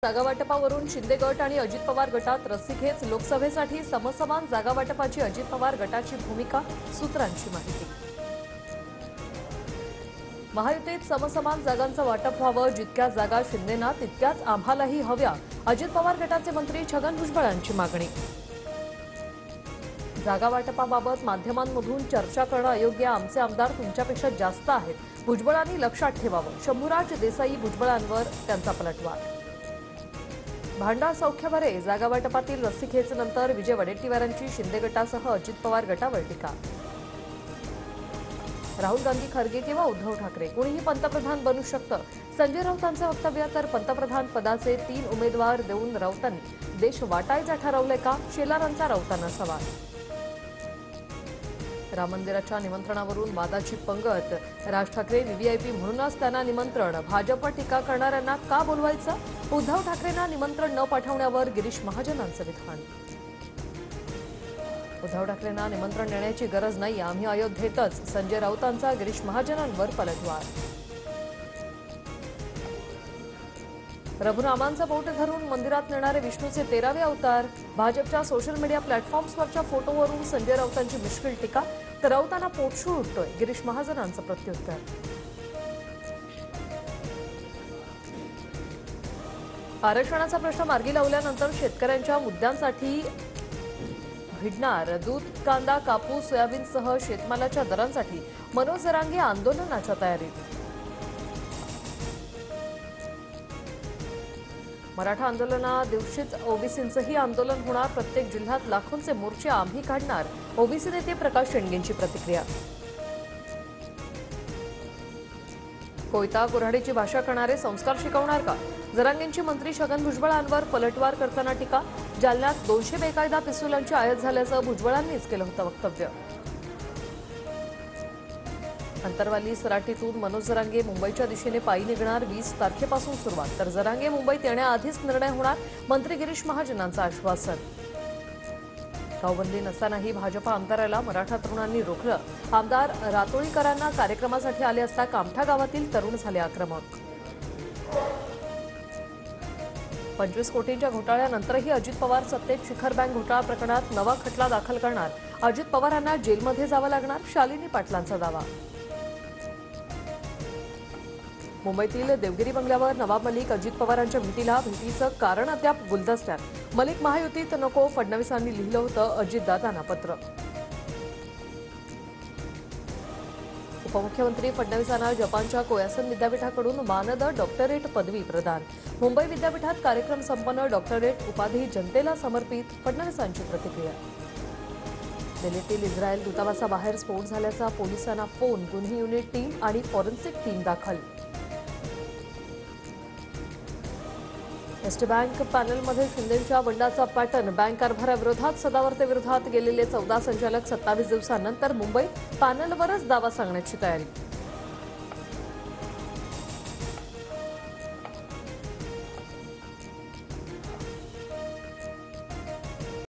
जागा वाटपावरून शिंदे गट आणि अजित पवार गटात रस्सीखेच। लोकसभेसाठी समसमान जागा वाटपाची अजित पवार गटाची भूमिका, सूत्रांची माहिती। महायुतीत समसमान जागांचं वाटप व्हावं, जितक्या जागा शिंदेना तितक्याच आम्हालाही हव्या, अजित पवार गटाचे मंत्री छगन भुजबळांची मागणी। जागा वाटपाबाबत माध्यमांमधून चर्चा करणं अयोग्य, आमचे आमदार तुमच्यापेक्षा जास्त आहेत, भुजबळांनी लक्षात ठेवावं। शंभूराज देसाई भुजबळांवर त्यांचा पलटवार। भांडा सौख्य बरे, जागा वाटपातील रस्सीखेचनंतर विजय वडेट्टीवारांची शिंदे गटासह अजित पवार गटावर टीका। राहुल गांधी, खरगे किंवा उद्धव ठाकरे कोणीही पंतप्रधान बनू शकतं, संजय राऊतांचं वक्तव्य। तर पंतप्रधान पदाचे 3 उमेदवार देऊन राऊतांनी देश वाटायचा ठरवलंय का, शेलारांचा राऊतांना सवाल। राम मंदिराच्या निमंत्रणावरून वादाची पंगत, राज ठाकरे व्हीव्हीआयपी म्हणूनच त्यांना निमंत्रण, भाजप टीका करणाऱ्यांना का बोलवायचं, उद्धव ठाकरेंना निमंत्रण न पाठवण्यावर गिरीश महाजनांचं विधान। उद्धव ठाकरेंना निमंत्रण देण्याची गरज नाही, आम्ही अयोध्येतच, संजय राऊतांचा गिरीश महाजनांवर पलटवार। प्रभुरामांचं बोट धरून मंदिरात नेणारे विष्णूचे 13वे अवतार, भाजपच्या सोशल मीडिया प्लॅटफॉर्म्सवरच्या फोटोवरून संजय राऊतांची मिश्किल टीका, तर राऊतांना पोटशूळ उठतोय, गिरीश महाजनांचं प्रत्युत्तर। आरक्षणाचा प्रश्न मार्गी लावल्यानंतर शेतकऱ्यांच्या मुद्द्यांसाठी भिडणार, दूध, कांदा, कापूस, सोयाबीनसह शेतमालाच्या दरांसाठी मनोज जरांगे आंदोलनाच्या तयारीत। मराठा आंदोलना दिवशीच ओबीसींचंही आंदोलन होणार, प्रत्येक जिल्ह्यात लाखोंचे मोर्चे आम्ही काढणार, ओबीसी नेते प्रकाश शेंडेंची प्रतिक्रिया। कोयता कुऱ्हाडीची भाषा करणारे संस्कार शिकवणार का, जरांगेंची मंत्री छगन भुजबळांवर पलटवार करताना टीका। जालन्यात 200 बेकायदा पिस्तुलांची आयात झाल्याचं भुजबळांनीच केलं होतं वक्तव्य। अंतरवाली सराटीतून मनोज जरांगे मुंबईच्या दिशेने पायी निघणार, 20 तारखेपासून सुरुवात, तर जरांगे मुंबईत येण्याआधीच निर्णय होणार, मंत्री गिरीश महाजनांचं आश्वासन। गावबंदी नसतानाही भाजपा आमदाराला मराठा तरुणांनी रोखलं, आमदार रातोळीकरांना कार्यक्रमासाठी आले असता कामठा गावातील तरुण झाले आक्रमक। 25 कोटींच्या घोटाळ्यानंतरही अजित पवार सत्तेत, शिखर बँक घोटाळा प्रकरणात नवा खटला दाखल करणार, अजित पवारांना जेलमध्ये जावं लागणार, शालिनी पाटलांचा दावा। मुंबईतील देवगिरी बंगल्यावर नवाब मलिक अजित पवारांच्या भेटीचं कारण अद्याप गुलदस्त्यात, मलिक महायुतीत नको, फडणवीसांनी लिहिलं होतं अजितदादांना पत्र। उपमुख्यमंत्री फडणवीसांना जपानच्या कोयासन विद्यापीठाकडून मानद डॉक्टरेट पदवी प्रदान, मुंबई विद्यापीठात कार्यक्रम संपन्न, डॉक्टरेट उपाधी जनतेला समर्पित, फडणवीसांची प्रतिक्रिया। दिल्लीतील इस्रायल दूतावासाबाहेर स्फोट झाल्याचा पोलिसांना फोन, गुन्हे युनिट टीम आणि फॉरेन्सिक टीम दाखल। एसटी बँक पॅनलमध्ये शिंदेंच्या बंडाचा पॅटर्न, बँक कारभाराविरोधात सदावर्ते विरोधात गेलेले 14 संचालक 27 दिवसांनंतर मुंबईत पॅनलवरच दावा सांगण्याची तयारी।